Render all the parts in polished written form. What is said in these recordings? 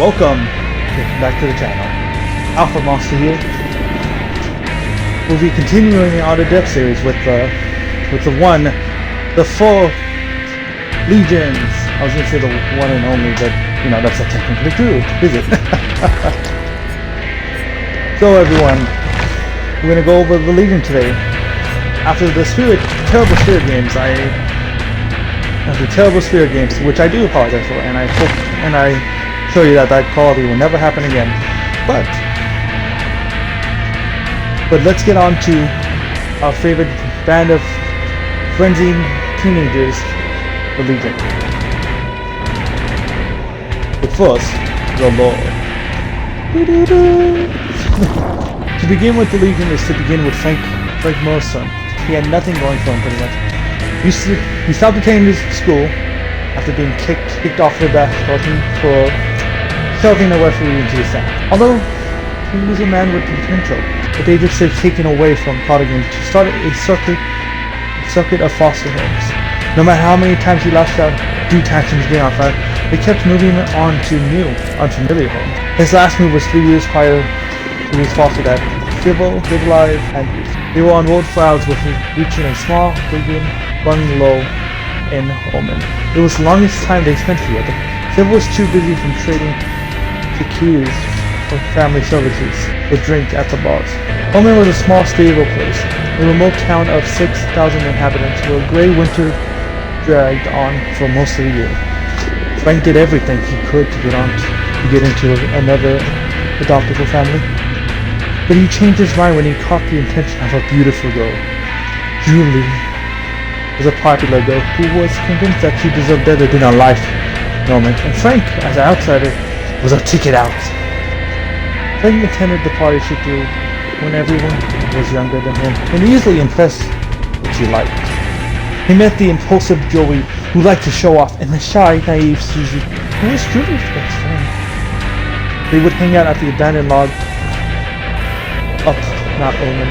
Welcome back to the channel. Alpha Monster here. We'll be continuing our Adept series with the four legions. I was gonna say the one and only, but you know that's not technically true, is it? So everyone, we're gonna go over the Legion today. After the terrible Spirit games, which I do apologize for, and I hope and I show you that quality will never happen again. But let's get on to our favorite band of frenzied teenagers, the Legion. But first, the lore. To begin with, the Legion is to begin with Frank Morrison. He had nothing going for him, pretty much. He stopped attending school after being kicked off the basketball team for shoving a referee into his sand. Although he was a man with potential, at the age of 6, taken away from Prodigy to start a circuit of foster homes. No matter how many times he lashed out due tantrums getting off that, they kept moving on to new, unfamiliar homes. His last move was 3 years prior to his foster dad, Civil, Live Alive, and they were on road trials with reaching a small bungalow in Oman. It was the longest time they spent together. Civil was too busy from trading securities for family services with drink at the bars. Oman was a small, stable place, a remote town of 6,000 inhabitants where a grey winter dragged on for most of the year. Frank did everything he could to get into another adoptable family. But he changed his mind when he caught the attention of a beautiful girl. Julie was a popular girl who was convinced that she deserved better than a life moment, and Frank, as an outsider, was a ticket out. Frank attended the party she threw when everyone was younger than him, and easily impressed what she liked. He met the impulsive Joey, who liked to show off, and the shy, naive Susie, who was Julie's best friend. They would hang out at the abandoned log up Mount Omen.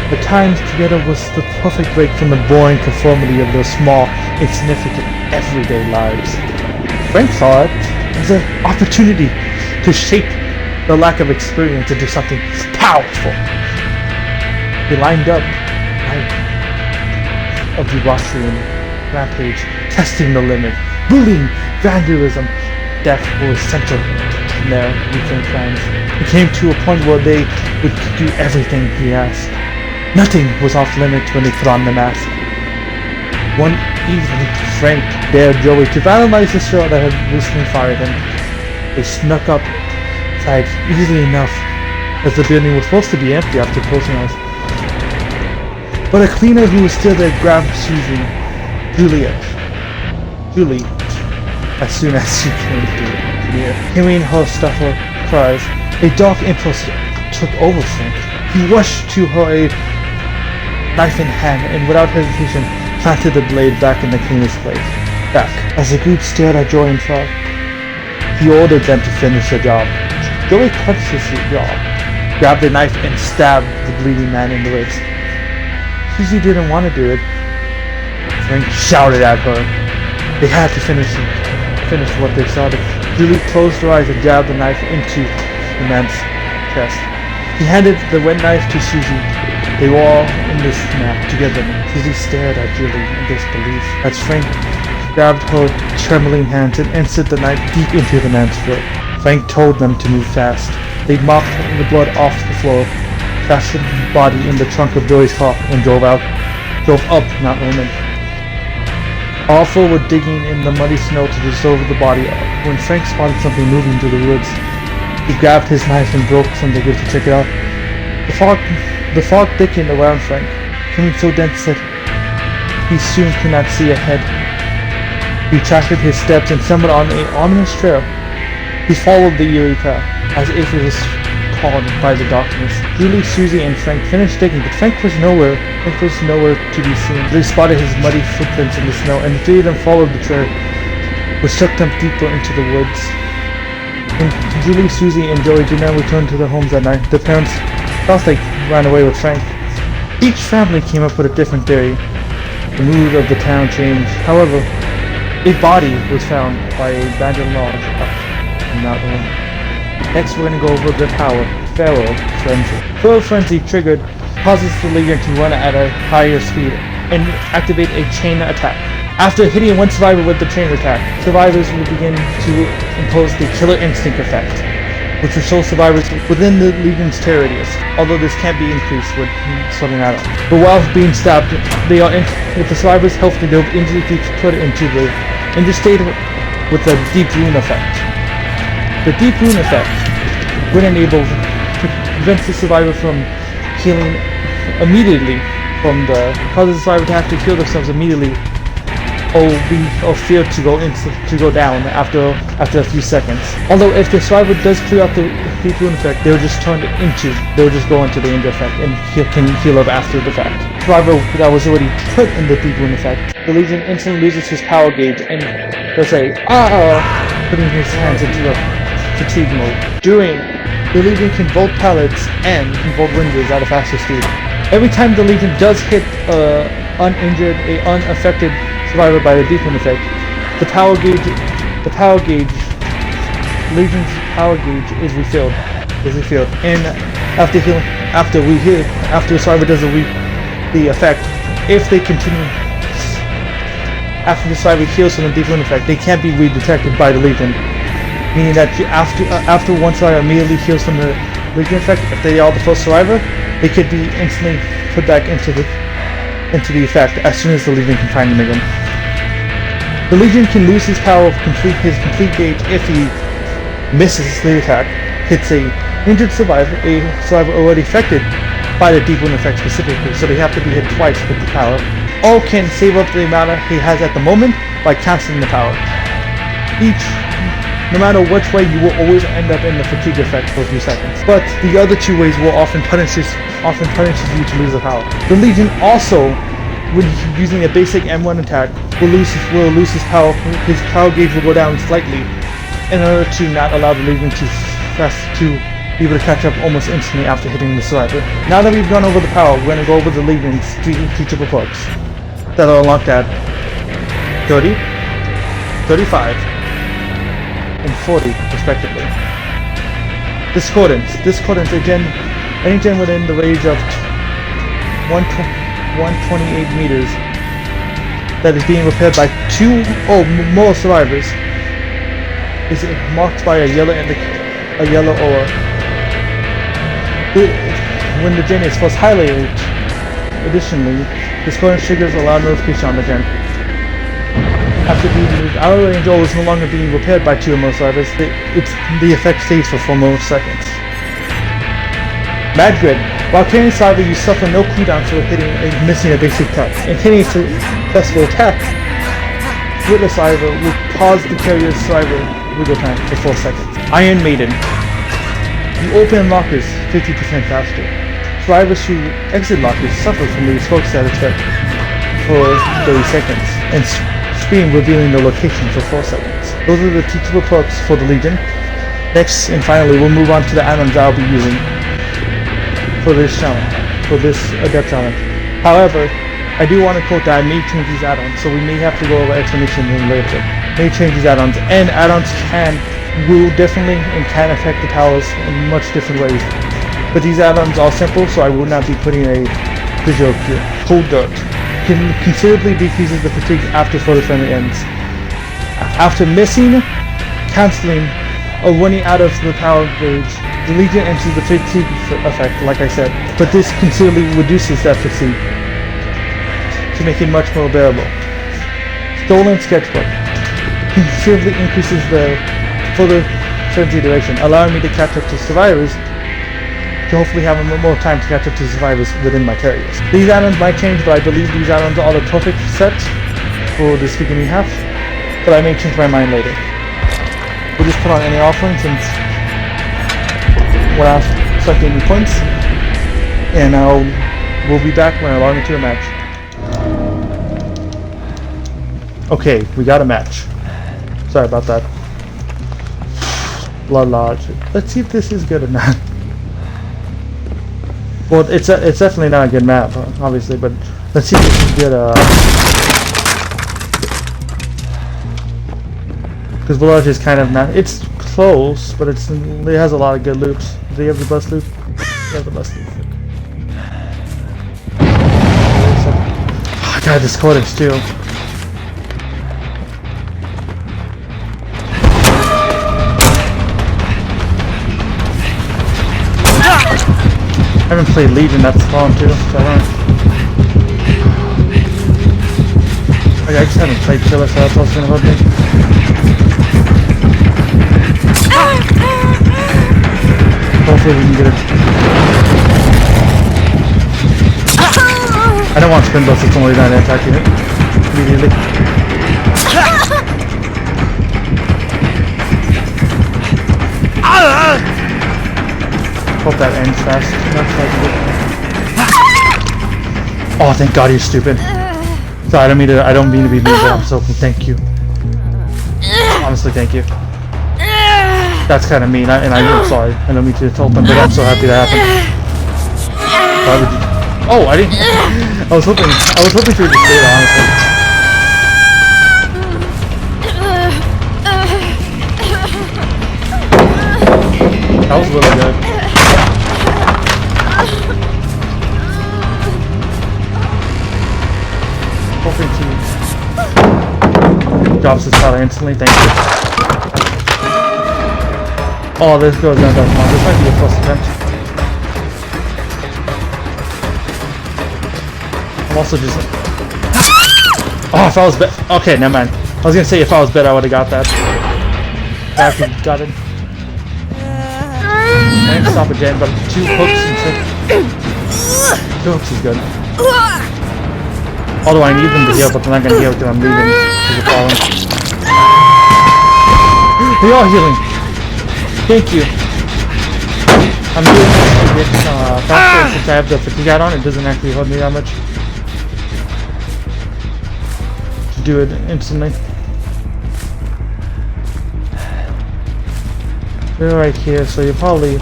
The times together was the perfect break from the boring conformity of their small, insignificant, everyday lives. Frank saw it as an opportunity to shape the lack of experience into something powerful. He lined up of debauchery and rampage, testing the limit. Bullying, vandalism, death were essential in their weekend plans. It came to a point where they would do everything he asked. Nothing was off limits when they put on the mask. One evening, Frank dared Joey to vandalize the store that had recently fired him. They snuck up inside easily enough, as the building was supposed to be empty after closing hours. But a cleaner who was still there grabbed Julie, as soon as she came near. Hearing her stifled cries, a dark impulse took over Frank. He rushed to her aid, knife in hand, and without hesitation planted the blade back in the cleaner's place. As the group stared at Joey and Frog, he ordered them to finish the job. Joey clenched his jaw, grabbed the knife, and stabbed the bleeding man in the ribs. Susie didn't want to do it. Frank shouted at her. They had to finish what they started. Julie closed her eyes and jabbed the knife into the man's chest. He handed the wet knife to Susie. They were all in this now together. Susie stared at Julie in disbelief as Frank grabbed her trembling hands and inserted the knife deep into the man's throat. Frank told them to move fast. They mopped the blood off the floor, fastened the body in the trunk of Joey's car, and drove up Mount Omen. All four were digging in the muddy snow to dissolve the body when Frank spotted something moving through the woods. He grabbed his knife and broke some diggers to check it out. The fog thickened around Frank, becoming so dense that he soon could not see ahead. He retracted his steps and stumbled on an ominous trail. He followed the eerie path, as if it was called by the darkness. Julie, Susie, and Frank finished digging, but Frank was nowhere to be seen. They spotted his muddy footprints in the snow, and the three of them followed the trail, which took them deeper into the woods. When Julie, Susie, and Joey did not return to their homes that night, their parents thought they ran away with Frank. Each family came up with a different theory. The mood of the town changed. However, a body was found by a abandoned lodge up not the one. Next, we're going to go over the power. Pharaoh Frenzy. Pharaoh Frenzy triggered causes the Legion to run at a higher speed and activate a chain attack. After hitting one survivor with the chain attack, survivors will begin to impose the Killer Instinct effect, which will show survivors within the Legion's terror radius, although this can't be increased with sorting out. But while being stabbed, if the survivor's healthy, they'll instantly be put into state with the Deep Wound effect. The Deep Wound effect would enable to prevent the survivor from healing immediately causes the survivor to have to heal themselves immediately or fear to go down after a few seconds. Although if the survivor does clear out the Deep Wound effect, they'll just go into the end effect and can heal up after the fact. Survivor that was already put in the Deep Wound effect, the Legion instantly loses his power gauge and they'll say, putting his hands into the fatigue mode. The Legion can vault pallets and can vault windows at a faster speed. Every time the Legion does hit unaffected survivor by the Deep Wound effect, Legion's power gauge is refilled. And after the survivor does the effect, if they continue after the survivor heals from the Deep Wound effect, they can't be redetected by the Legion. Meaning that after one survivor immediately heals from the Legion effect, if they are the first survivor, they could be instantly put back into the effect as soon as the Legion can find them again. The Legion can lose his power of his complete gauge if he misses the attack, hits a injured survivor, a survivor already affected by the Deep Wound effect specifically, so they have to be hit twice with the power, or can save up the amount he has at the moment by cancelling the power. No matter which way, you will always end up in the fatigue effect for a few seconds. But the other two ways will often punishes you to lose the power. The Legion also, when using a basic M1 attack, will lose his power. His power gauge will go down slightly in order to not allow the Legion to be able to catch up almost instantly after hitting the survivor. Now that we've gone over the power, we're going to go over the Legion's three teachable perks that are unlocked at 30, 35, and 40 respectively. Discordance again, any gen within the range of 128 meters that is being repaired by 2 or more survivors is marked by a yellow aura. When the gen is first highlighted, additionally, discordance triggers a loud notification on the gen. After being moved out of range or is no longer being repaired by 2 or more survivors, the effect stays for 4 more seconds. Mad Grid. While carrying survivor, you suffer no cooldown for missing a basic attack. And hitting a successful attack with a survivor will pause the carrier's survivor wiggle time for 4 seconds. Iron Maiden. You open lockers 50% faster. Survivors who exit lockers suffer from the smoke status effect for 30 seconds. And scream revealing the location for 4 seconds. Those are the teachable perks for the Legion. Next and finally, we'll move on to the add-ons I'll be using for this challenge, for this Adept challenge. However, I do want to quote that I may change these add-ons, so we may have to go over explanations in later. May change these add-ons, and add-ons will definitely and can affect the powers in much different ways. But these add-ons are simple, so I will not be putting a visual here. Cold Dirt considerably decreases the fatigue after photo friendly ends. After missing, cancelling, or running out of the power gauge, the Legion enters the fatigue effect, like I said, but this considerably reduces that fatigue to make it much more bearable. Stolen Sketchbook considerably increases the photo frenzy duration, allowing me to catch up to survivors, to hopefully have more time to catch up to survivors within my carriers. These add-ons might change, but I believe these add-ons are the perfect set for this beginning half, but I may change my mind later. We'll just put on any offering since we're not selecting any points, and we'll be back when I log into a match. Okay, we got a match. Sorry about that. Blood Lodge. Let's see if this is good or not. Well, it's definitely not a good map, obviously, but let's see if we can get a... Because Blood Lodge is kind of not... It's close, but it has a lot of good loops. Do you have the bus loop? You have the bus loop. Oh god, this codex too. I haven't played Legion, that's fun too, so I just haven't played Killer, so that's what's gonna help me. Hopefully we can get it. I don't want spin bust, it's only not attacking it immediately. Hope that ends fast enough so I can get... Oh, thank God you're stupid. So I don't mean to be mean, but I'm so thank you. Honestly, thank you. That's kind of mean, and I'm sorry. I don't mean to insult them, but I'm so happy that happened. Why would you? Oh, I didn't. I was hoping for you to stay there, honestly. That was really good. Hoping to drops his powder instantly. Thank you. Oh, this goes down. This might be a first attempt. I'm also just. Oh, if I was bet. Okay, never mind. I was gonna say if I was bet, I would have got that. I actually got it. I didn't stop it, Jen, but 2 hooks and 2 hooks is good. Although I need them to heal, but they're not gonna heal because I'm leaving. There's a problem. They are healing. Thank you. I'm doing this to get faster since I have the fatigue add on. It doesn't actually hold me that much. To do it instantly. You're right here, so you're probably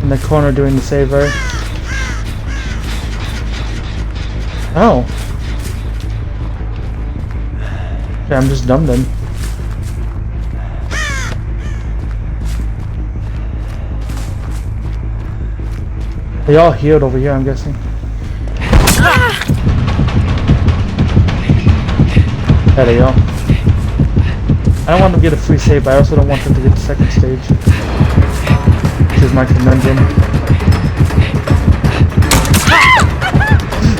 in the corner doing the save, right? Oh. Okay, I'm just dumb then. They all healed over here, I'm guessing. There they go. I don't want them to get a free save, but I also don't want them to get the second stage. Which is my conundrum.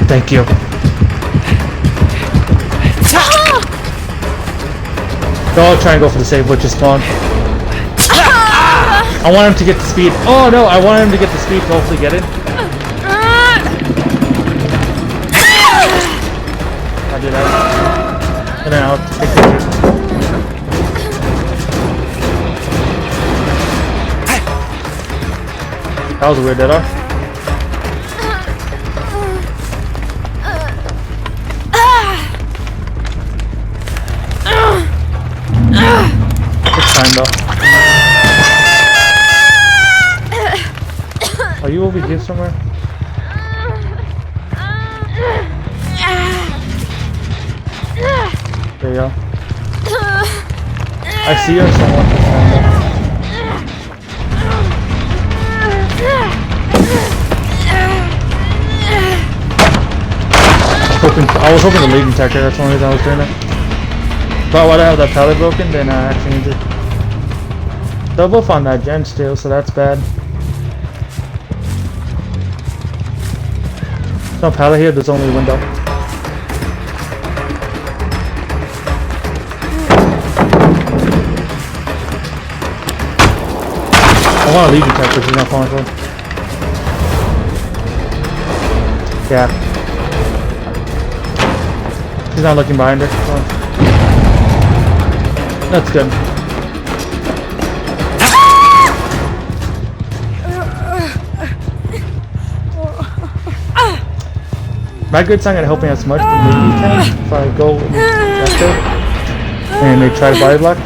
Thank you. They'll all try and go for the save, which is fun. I want him to get the speed. Oh no, I want him to get the speed to hopefully get it. I'll do that. And then I'll take pictures. That was a weird dead arm. It's fine though. Are you over here somewhere? There you go. I see her somewhere. I was hoping to lead attack her, that's the only reason I was doing it. But why'd I have that pallet broken? Then I actually need to. They're both on that gen still, so that's bad. There's no pallet here, there's only a window. I want to lead attack, but she's not falling for. Yeah. She's not looking behind her. So. That's good. My grid's not gonna help me as much, but maybe you can if I go that way and they try to body block.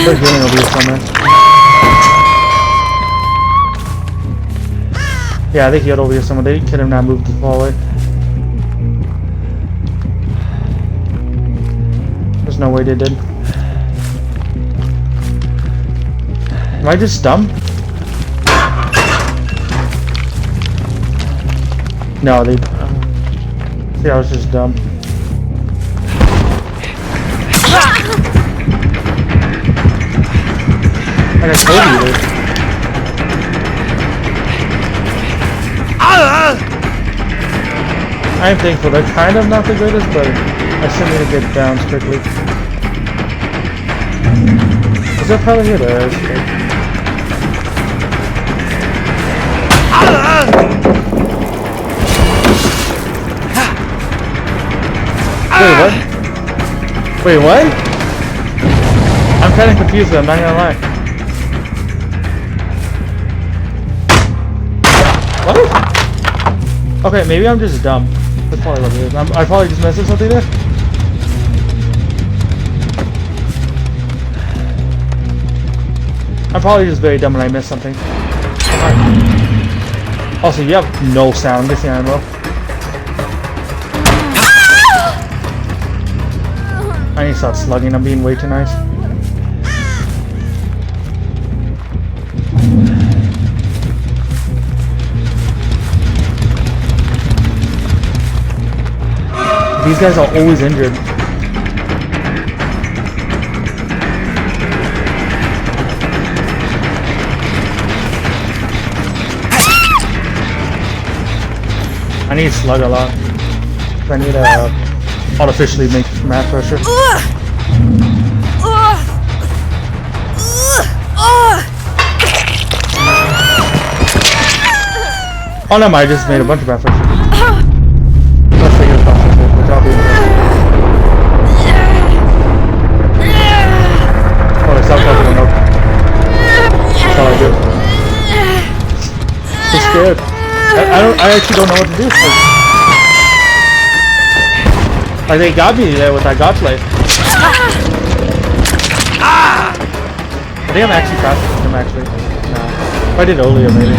They're healing over here somewhere. Yeah, they healed over here somewhere. They could have not moved the hallway. There's no way they did. Am I just dumb? No, they. See, I was just dumb. Like I told you, dude. I'm thankful. They're kind of not the greatest, but I still need to get down strictly. Is that probably it? Wait, what? Wait, what? I'm kind of confused, I'm not gonna lie. What? Okay, maybe I'm just dumb. That's probably what it is. I probably just messed up something there. I'm probably just very dumb and I missed something. Right. Also, you have no sound. I'm guessing I will. I need to stop slugging. I'm being way too nice. These guys are always injured. I need to slug a lot. I need to artificially make mass pressure. Oh no, I just made a bunch of mass pressure. Let's take it across this way, which I'll be interested. Oh, they stopped talking about. That's all I do. I'm scared. I actually don't know what to do. Like they got me there with that godplay. I think I'm actually faster than him actually. No. If I did earlier maybe.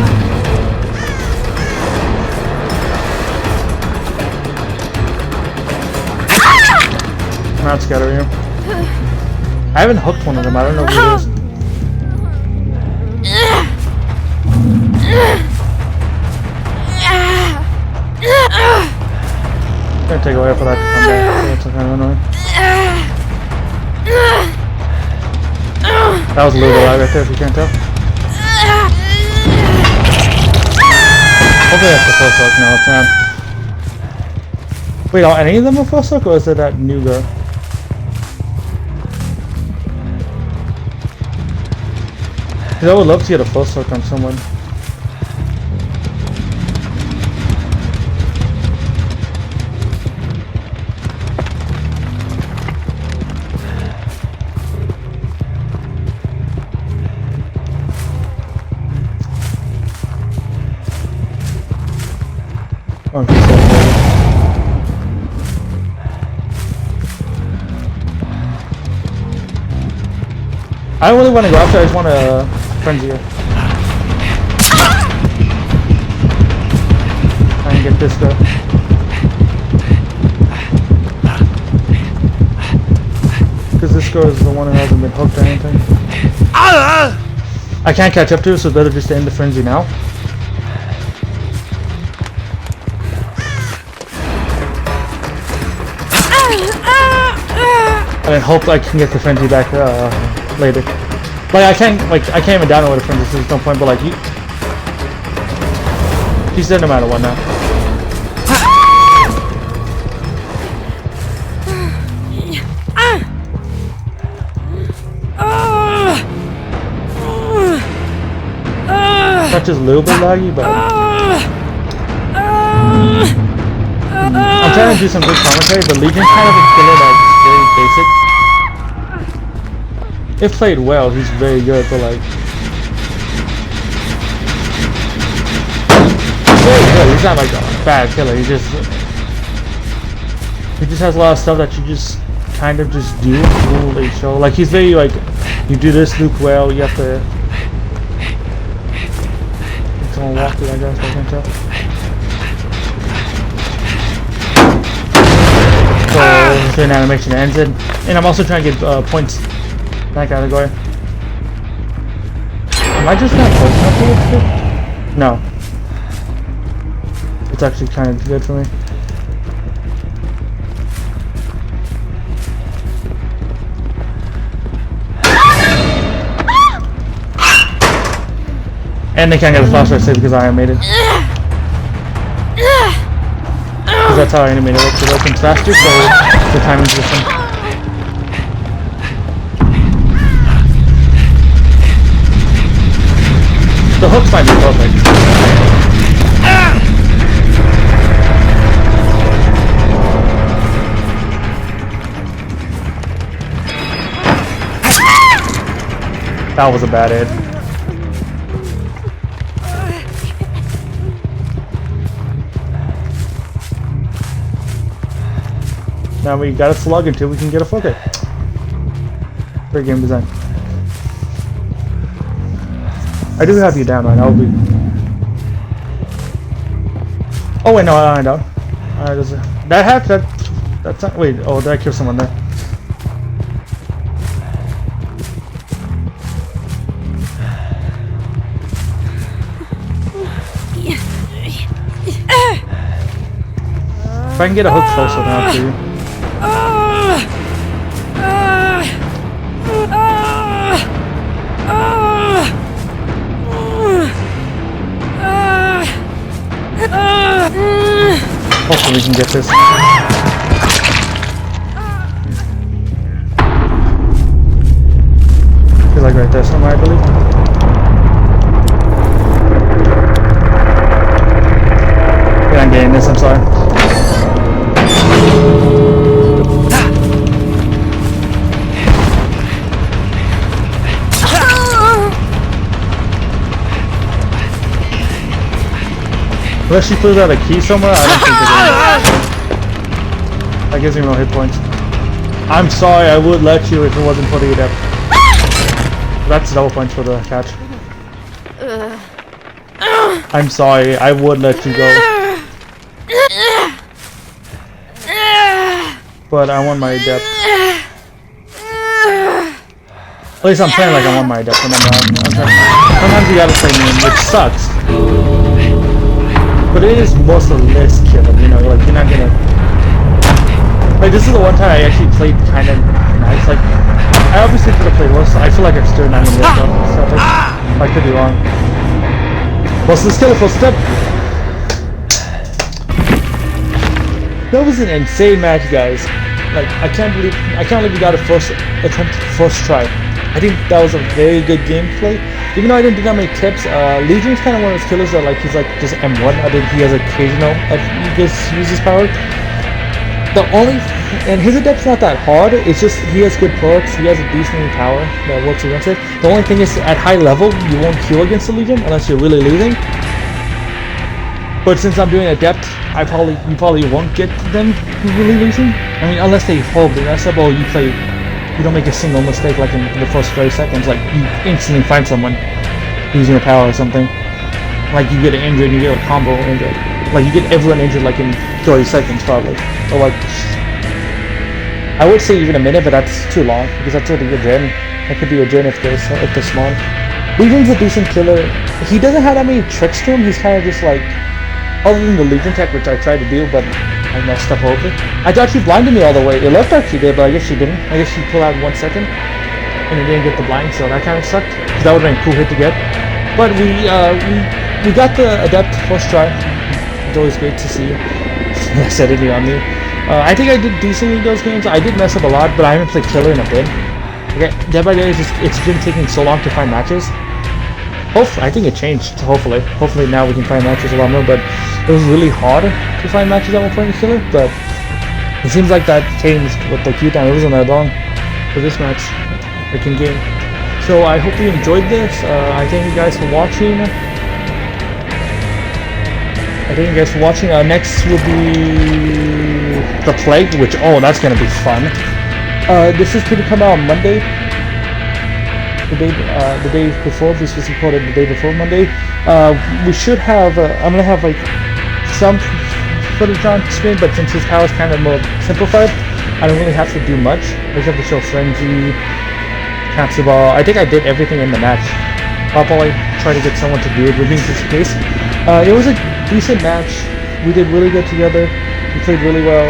I'm not scared of you. I haven't hooked one of them, I don't know who it is. I'm gonna take a while for that to come back, so it's kind of annoying. That was a little bit loud right there if you can't tell. Hopefully that's the first look, no it's not. Wait, are any of them a first look or is it that new girl? Because I would love to get a first look on someone. I don't really want to go after, I just want to frenzy her. Try and get this girl. Because this girl is the one who hasn't been hooked or anything. I can't catch up to her, so it's better just to end the frenzy now. And then hope I can get the frenzy back later. Like I can't even download with a frenzy, so there's no point. But like he's dead no matter what now. Not just a little bit laggy, but I'm trying to do some good commentary. But Legion's kind of a killer that's very basic. If played well, he's very good, but like he's very good. He's not like a bad killer. He just has a lot of stuff that you just kind of just do. Holy show! Like he's very like you do this loop well. You have to. Someone walked it, I guess. I can't tell. So during animation it ends it. And I'm also trying to get points in that category. Am I just not close enough to it? No. It's actually kind of good for me. And they can't get a faster save because I animated. Because that's how I animated it. It opens faster, so the timing's different. The hooks might be perfect. That was a bad hit. Now we gotta slug until we can get a full hit. Great game design. I do have you down, right? I'll be. Oh wait, no, I don't. That hat, that's not. Wait, oh, did I kill someone there? If I can get a hook closer now, too. Hopefully we can get this. Feels like right there somewhere, I believe. Yeah, I'm getting this, I'm sorry. Unless she pulls out a key somewhere, I don't think it is. That gives me no hit points. I'm sorry, I would let you if it wasn't for the Adept. That's double points for the catch. I'm sorry, I would let you go. But I want my Adept. At least I'm playing like I want my Adept, remember. Sometimes you gotta play mean, which sucks. But it is most of less killer, you know, like you're not gonna. Like this is the one time I actually played kind of nice. Like I obviously could have played worse. I feel like I'm still not gonna get stuff. I could be wrong. What's this killer full step? That was an insane match, guys. Like I can't believe we got a first attempt, first try. I think that was a very good gameplay. Even though I didn't do that many tips, Legion's kind of one of those killers that like he's like just M1. I think he has occasional he just uses power. And his Adept's not that hard. It's just he has good perks. He has a decent power that works against it. The only thing is at high level you won't queue against the Legion unless you're really losing. But since I'm doing Adept, you probably won't get them really losing. I mean, unless they hold the mess up or you don't make a single mistake like in the first 30 seconds, like you instantly find someone using a power or something. Like you get an injured, you get a combo injured. Like you get everyone injured like in 30 seconds probably. Or like, I would say even a minute, but that's too long because that's already a gen. That could be a gen if they're small. Legion's a decent killer. He doesn't have that many tricks to him. He's kind of just like, other than the Legion tech, which I tried to do, but I messed up over. I thought she blinded me all the way. It looked like she did, but I guess she didn't. I guess she pulled out 1 second, and it didn't get the blind, so that kind of sucked. That would have been a cool hit to get. But we got the Adept first try. It's always great to see. I said it on me. I think I did decently in those games. I did mess up a lot, but I haven't played Killer in a bit. Okay, Dead by Day it's been taking so long to find matches. Hopefully, I think it changed. Hopefully now we can find matches a lot more. But it was really hard to find matches that were playing Killer. But it seems like that changed with the queue time. It wasn't that long for this match. I can game. So I hope you enjoyed this. I thank you guys for watching. Next will be the Plague, which that's gonna be fun. This is going to come out on Monday. The day before. This was recorded the day before Monday. We should have. I'm gonna have like some footage on screen, but since his power is kind of more simplified, I don't really have to do much. I just have to show Frenzy, capture ball. I think I did everything in the match. I'll probably try to get someone to do it with me just in case. It was a decent match. We did really good together. We played really well.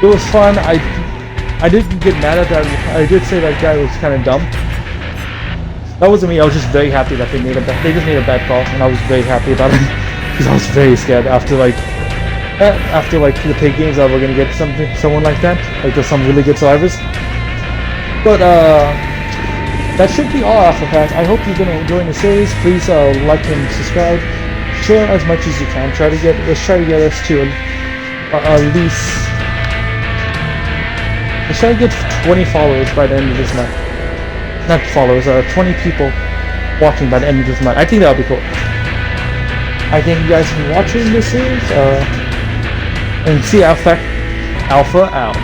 It was fun. I didn't get mad at that. I did say that guy was kind of dumb. That wasn't me. I was just very happy that they just made a bad call, and I was very happy about it because I was very scared after the pig games that we're gonna get someone like that, like there's some really good survivors. But that should be all after that. I hope you're gonna enjoy the series. Please like and subscribe. Share as much as you can. Let's try to get us to at least. Let's try to get 20 followers by the end of this month. Not followers, 20 people watching by the end of this month. I think that would be cool. I thank you guys for watching this series. And see Alpha out.